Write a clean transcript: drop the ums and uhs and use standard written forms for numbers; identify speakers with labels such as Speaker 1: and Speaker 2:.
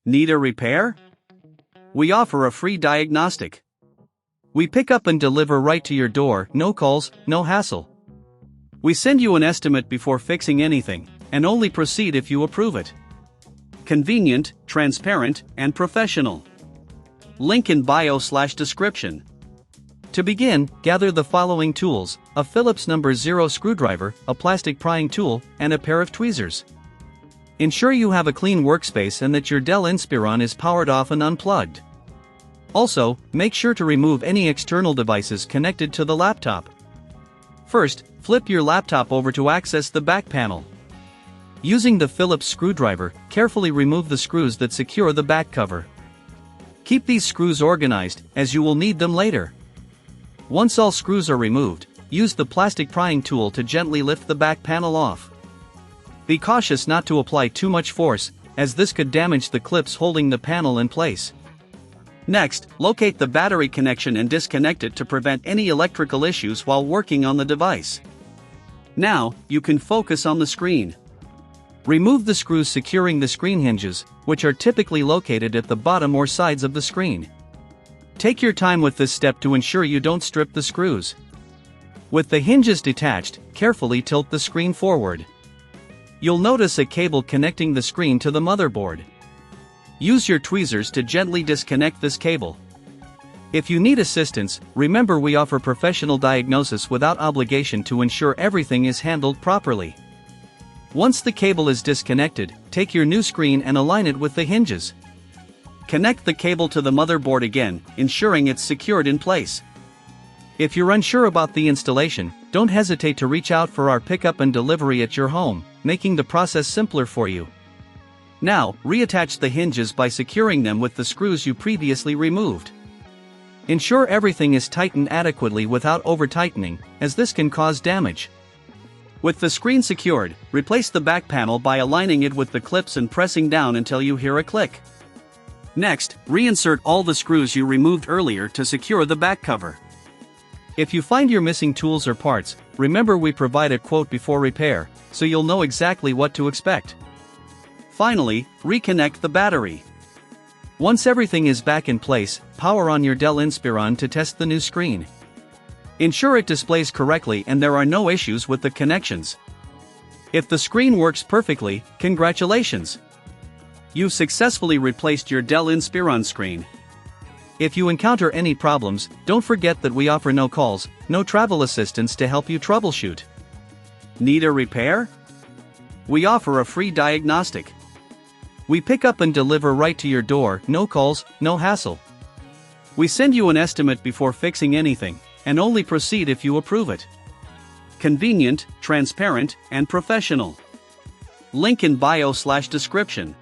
Speaker 1: Need a repair? We offer a free diagnostic. We pick up and deliver right to your door, no calls, no hassle. We send you an estimate before fixing anything, and only proceed if you approve it. Convenient, transparent, and professional. Link in bio/description. To begin, gather the following tools: a Phillips No. 0 screwdriver, a plastic prying tool, and a pair of tweezers. Ensure you have a clean workspace and that your Dell Inspiron is powered off and unplugged. Also, make sure to remove any external devices connected to the laptop. First, flip your laptop over to access the back panel. Using the Phillips screwdriver, carefully remove the screws that secure the back cover. Keep these screws organized, as you will need them later. Once all screws are removed, use the plastic prying tool to gently lift the back panel off. Be cautious not to apply too much force, as this could damage the clips holding the panel in place. Next, locate the battery connection and disconnect it to prevent any electrical issues while working on the device. Now, you can focus on the screen. Remove the screws securing the screen hinges, which are typically located at the bottom or sides of the screen. Take your time with this step to ensure you don't strip the screws. With the hinges detached, carefully tilt the screen forward. You'll notice a cable connecting the screen to the motherboard. Use your tweezers to gently disconnect this cable. If you need assistance, remember we offer professional diagnosis without obligation to ensure everything is handled properly. Once the cable is disconnected, take your new screen and align it with the hinges. Connect the cable to the motherboard again, ensuring it's secured in place. If you're unsure about the installation, don't hesitate to reach out for our pickup and delivery at your home, making the process simpler for you. Now, reattach the hinges by securing them with the screws you previously removed. Ensure everything is tightened adequately without over-tightening, as this can cause damage. With the screen secured, replace the back panel by aligning it with the clips and pressing down until you hear a click. Next, reinsert all the screws you removed earlier to secure the back cover. If you find you're missing tools or parts, remember we provide a quote before repair, so you'll know exactly what to expect. Finally, reconnect the battery. Once everything is back in place, power on your Dell Inspiron to test the new screen. Ensure it displays correctly and there are no issues with the connections. If the screen works perfectly, congratulations! You've successfully replaced your Dell Inspiron screen. If you encounter any problems, don't forget that we offer no calls, no travel assistance to help you troubleshoot. Need a repair? We offer a free diagnostic. We pick up and deliver right to your door, no calls, no hassle. We send you an estimate before fixing anything, and only proceed if you approve it. Convenient, transparent, and professional. Link in bio/description.